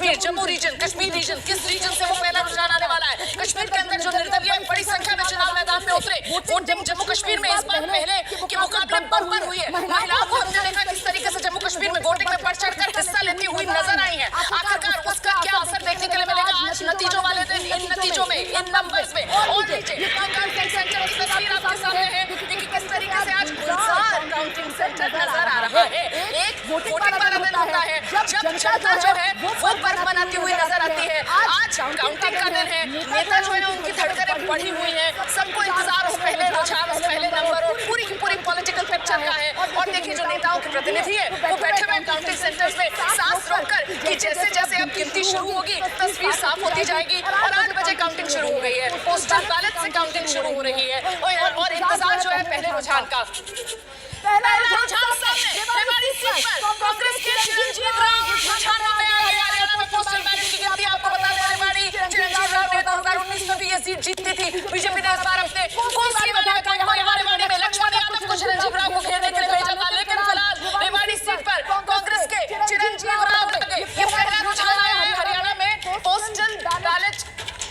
Kashmir, Jammu reason, Kashmir reason, किस reason से वो पहला रुझान आने वाला है? कश्मीर के अंदर जो निर्दलीय बड़ी संख्या में चुनाव मैदान में उतरे, वोटिंग जम्मू कश्मीर में इस बार पहले के मुकाबले बम्पर हुई है। महिलाओं को हमने देखा किस तरीके से जम्मू कश्मीर में वोटिंग में बढ़ चढ़कर हिस्सा लेती हुई नजर आई है। आखिरकार उसका क्या असर देखने के लिए मिलेगा आज नतीजों वाले दिन? इन नतीजों में, इन नंबर्स में। और नीचे काउंटिंग सेंटर की तस्वीर आपके सामने है। देखिए किस तरीके से आज गुलजार काउंटिंग सेंटर नजर आ रहा है। एक वोटिंग वाला दिन होता है जब जनता जो है वो पर्व मनाती हुई नजर आती है। आज काउंटिंग का दिन है। नेता जो है उनकी धड़कनें बढ़ी हुई है। सबको इंतजार उस पहले रुझान, उस पहले नंबर और पूरी की पूरी पॉलिटिकल पिक्चर का है। और देखिए जो नेताओं के प्रतिनिधि है वो बैठे हुए काउंटिंग सेंटर्स में सांस रोककर कि जैसे जैसे अब गिनती शुरू होगी तस्वीर साफ होती जाएगी। और 8 बजे काउंटिंग शुरू हो गई है। पोस्टल बैलेट से काउंटिंग शुरू हो रही है और इंतजार जो है पहले रुझान का। पहला रुझान सामने रेवाड़ी सीट पर कांग्रेस के चिरंजीव राव रुझानों में आ गए। हरियाणा में पोस्टल बैलेट की गिनती आपको बता दें, रेवाड़ी चिरंजीव राव ने 2019 में भी ये सीट जीती थी। बीजेपी ने इस बार अपने कोसी वाले रेवाड़ी में लक्ष्मण यादव को चिरंजीव राव को घेरने के लिए भेजा था। लेकिन फिलहाल रेवाड़ी सीट पर कांग्रेस के चिरंजीव राव ये पहला रुझान आया है हरियाणा में पोस्टल बैलेट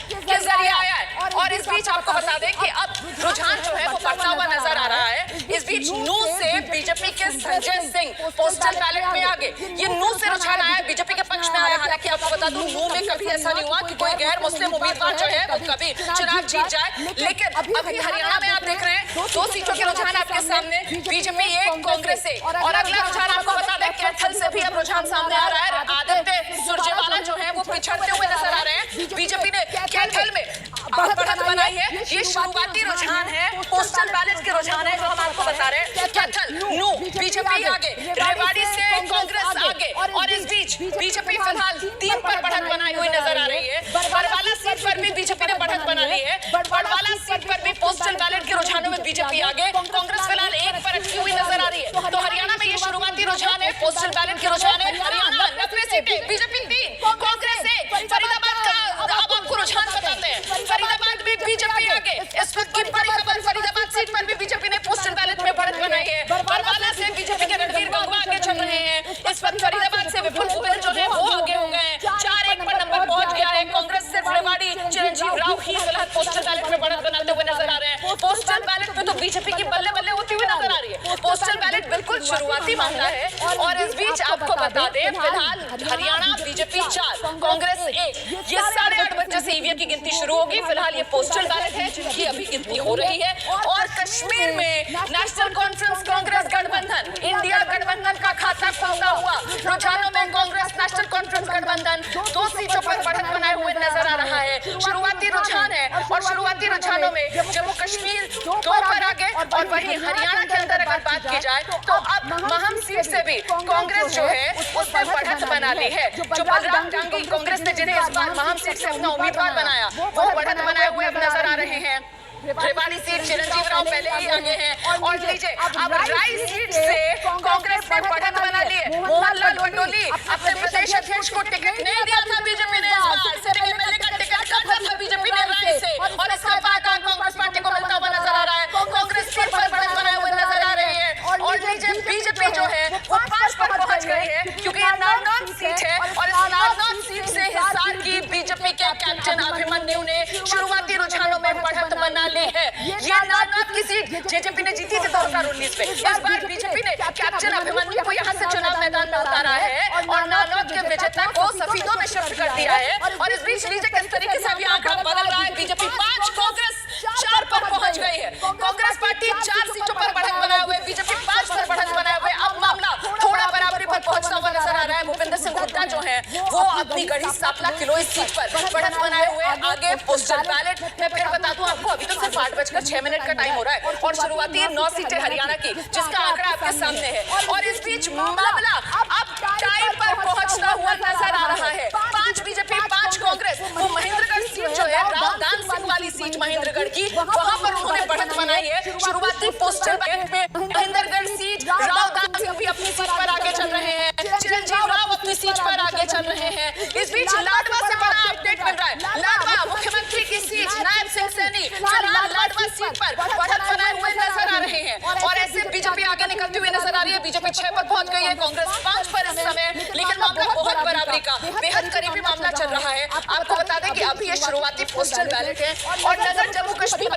के जरिए आया है। और इस बीच आपको बता दें कि अब रुझान जो है वो बढ़ता हुआ नजर आ रहा है। इस बीच नू से बीजेपी के संजय सिंह पोस्टल बैलेट में आगे। ये नू से रुझान आया, बीजेपी के पक्ष में आया। हालांकि आपको बता दूं नू में कभी ऐसा नहीं हुआ कि कोई गैर मुस्लिम उम्मीदवार जो है वो कभी चुनाव जीत जाए। लेकिन अभी हरियाणा में आप देख रहे हैं 2 सीटों के रुझान आपके सामने, बीजेपी 1, कांग्रेस 1। और अगला रुझान आपको बता दें कैथल से भी अब रुझान सामने आ रहा है। आदित्य सुरजेवाला जो है वो पिछड़ते हुए नजर आ रहे हैं। बीजेपी ने कैथल में बढ़त बनाई है। ये शुरुआती रुझान है, पोस्टल बैलेट के रुझान है जो हम आपको बता रहे हैं। कैथल नू बीजेपी आगे, रेवाड़ी से कांग्रेस आगे। और इस बीच बीजेपी फिलहाल 3 पर बढ़त बनाई हुई नजर आ रही है। बड़वाला सीट पर भी बीजेपी ने बढ़त बना ली है। बड़वाला सीट पर भी पोस्टल बैलेट के रुझानों में बीजेपी आगे, कांग्रेस फिलहाल 1 पर अटकी हुई नजर आ रही है। तो हरियाणा में ये शुरुआती रुझान है, पोस्टल बैलेट के रुझान है। हरियाणा 90 सीटें, बीजेपी 3, कांग्रेस 1। फरीदाबाद का अब आपको रुझान बताते हैं। फरीदाबाद में बीजेपी आगे। इस वक्त की बड़ी खबर, फरीदाबाद सीट पर भी बीजेपी ने पोस्टल बैलेट में बढ़त बनाई है। बरवाला से बीजेपी के रणवीर गंगवा आगे चल रहे हैं। इस वक्त फरीदाबाद से विपुल गोयल जो है वो आगे हो गए हैं। 4-1 पर नंबर पहुंच गया है। कांग्रेस से रेवाड़ी चिरंजीव राव ही फिलहाल पोस्टल बैलेट में बढ़त बनाते हुए नजर आ रहे हैं। पोस्टल बैलेट में तो बीजेपी की बल्ले बल्ले होती हुई नजर आ रही है। पोस्टल बैलेट बिल्कुल शुरुआती मामला है। और इस बीच आपको बता दें फिलहाल हरियाणा बीजेपी 4, कांग्रेस 1। ये 8:30 बजे से ईवीएम की गिनती शुरू होगी। फिलहाल ये पोस्टल बैलेट है जिनकी अभी गिनती हो रही है। और कश्मीर में नेशनल कॉन्फ्रेंस कांग्रेस गठबंधन, इंडिया गठबंधन का खाता खुलता हुआ। रुझानों में कांग्रेस नेशनल कॉन्फ्रेंस गठबंधन 2 सीटों पर बढ़त बनाए हुए नजर आ रहा है। शुरुआती रुझान है और शुरुआती रुझानों में जम्मू कश्मीर 2 पर आगे। और वहीं हरियाणा के अंदर अगर बात की जाए तो अब महम सीट से भी कांग्रेस जो है उसने बढ़त बना ली है। जो बलराम टांगी कांग्रेस ने जिन्हें इस बार महम सीट से अपना उम्मीदवार बनाया वो बढ़त बनाए हुए नजर आ रहे हैं। रेवाड़ी सीट चिरंजीव राव पहले ही आगे हैं। और लीजिए अब राय सीट से कांग्रेस ने बढ़त बना ली है। मोहनलाल वटोली अपने प्रदेश अध्यक्ष को टिकट नहीं दिया था बीजेपी ने। इस बार सिटिंग एमएलए का टिकट काटा था बीजेपी ने राय से। और इसके बाद कांग्रेस पार्टी को मिलता हुआ नजर आ रहा है। कांग्रेस सीट पर बढ़त बनाए हुए नजर आ रही है। और लीजिए बीजेपी जो है वो 5 पर पहुंच गई है क्योंकि ये नारनौल सीट है। और इस नारनौल सीट से हिसार की बीजेपी के कैप्टन अभिमन्यु ने शुरुआती रुझानों में बढ़त बना ली है। ये नारनौल की सीट जेजेपी ने जीती थी 2019 में। इस बार बीजेपी ने कैप्टन अभिमन्यु को यहां से चुनाव मैदान में उतारा है और नारनौल के विजेता को सफीदों में शिफ्ट कर दिया है। और इस बीच लीजिए किस तरीके से अभी आंकड़ा बदल रहा है। बीजेपी 5, कांग्रेस 4 पर पहुंच गई है। कांग्रेस पार्टी 4 सीटों पर बढ़त बनाए हुए, बीजेपी 5 पर बढ़त बनाए हुए। अब मामला थोड़ा बराबरी पर पहुंचता हुआ नजर आ रहा है। भूपेंद्र सिंह हुड्डा जो है वो अपनी गढ़ी सांपला किलो इस सीट पर बढ़त बनाए हुए आगे। पोस्टल बैलेट मैं फिर बता दूं आपको अभी तो सिर्फ 8:06 का टाइम हो रहा है। और शुरुआती 9 सीटें हरियाणा की जिसका आंकड़ा आपके सामने है। और इस बीच मामला अब टाई पर पहुंचता हुआ नजर आ रहा है। 5 बीजेपी 5 कांग्रेस। वो महेंद्रगढ़ सीट जो है रावदान सिंह वाली सीट महेंद्रगढ़ की, वहां पर उन्होंने बढ़त बनाई है। शुरुआती पोस्टल बैलेट में महेंद्रगढ़ सीट रावदान सिंह भी अपनी सीट पर आगे चल रहे हैं। चिरंजीव राव अपनी सीट पर आगे चल रहे हैं। इस बीच लाडवा से बड़ा अपडेट मिल रहा है। लाडवा मुख्यमंत्री की सीट नायब सिंह सैनी फिलहाल लाडवा सीट पर बढ़त बनाए हुए नजर आ रहे हैं। और ऐसे बीजेपी आगे निकलती हुई नजर आ रही है। बीजेपी 6 पर पहुंच गई है, कांग्रेस 5 पर इस समय, लेकिन मामला बहुत बराबरी का, बेहद करीबी मामला चल रहा है। आपको बता दें कि अभी ये शुरुआती पोस्टल बैलेट है और नजर जम्मू कश्मीर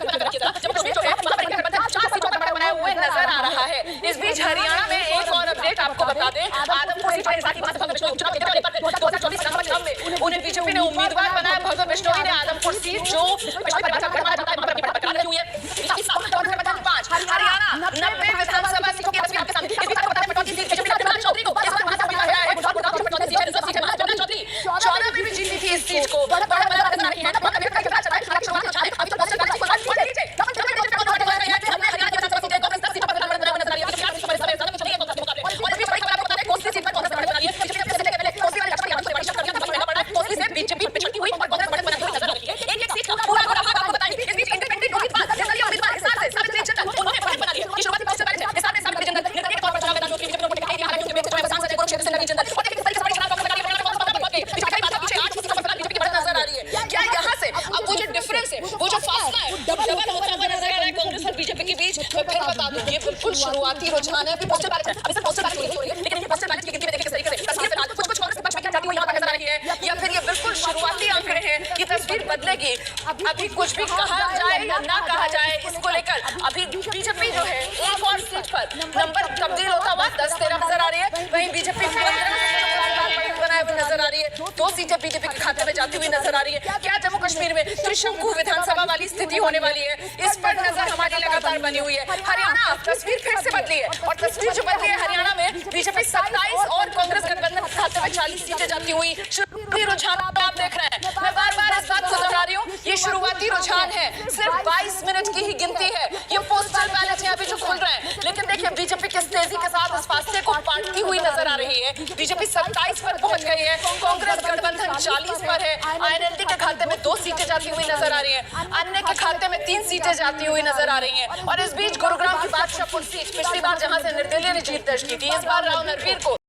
जो है 4 सीटों पर बनाए हुए नजर आ रहा है। इस बीच हरियाणा में एक और अपडेट आपको बता दें, आदमपुर सीट पर 2024 चुनाव में उन्हें बीजेपी ने उम्मीदवार बनाया। भगत बिश्नोई ने आदमपुर सीट जो हरियाणा 90 विधानसभा सीटों के चौदह में भी जीती थी इस सीट को। बीजेपी पिछड़ती हुई शुरुआती रुझान है। पोस्टल बैलेट है, अभी सिर्फ पोस्टल बैलेट हो रही है, लेकिन ये पोस्टल बैलेट की गिनती में देखिए किस तरीके से तस्वीर फिलहाल कुछ कांग्रेस के पक्ष में जाती हुई यहाँ पर नजर आ रही है, या फिर ये बिल्कुल शुरुआती आंकड़े हैं कि तस्वीर बदलेगी। अभी कुछ भी कहा जाए या ना कहा जाए इसको लेकर अभी बीजेपी जो है एक और सीट पर नंबर तब्दील होता हुआ 10-13 नजर आ रही है, वहीं बीजेपी बनाए हुए नजर आ रही है। 2 सीटें बीजेपी के खाते में जाती हुई नजर आ रही है। क्या जम्मू कश्मीर में त्रिशंकु विधानसभा वाली स्थिति होने वाली है, इस पर नजर हमारी लगातार बनी हुई है। हरियाणा तस्वीर फिर से बदली है और तस्वीर जो बदली है हरियाणा में बीजेपी 27 और कांग्रेस गठबंधन के खाते में 40 सीटें जाती हुई शुरुआती रुझान आप देख रहे हैं। मैं बार-बार इस बात को दोहरा रही हूँ, ये शुरुआती रुझान है, सिर्फ 22 मिनट की ही गिनती है। ये पोस्टल बैलेट है अभी जो खुल रहे हैं, लेकिन देखिए बीजेपी किस तेजी के साथ इस फासले को बांटती हुई नजर आ रही है। बीजेपी 27 पर पहुंच गई है, कांग्रेस गठबंधन 40 पर है। आईएनएलडी के खाते में 2 सीटें जाती हुई नजर आ रही है, अन्य के खाते में 3 सीटें जाती हुई नजर आ रही हैं। और इस बीच गुरुग्राम की बादशाहपुर सीट पिछली बार जहां से निर्दलीय ने जीत दर्ज की थी, इस बार राव नरवीर को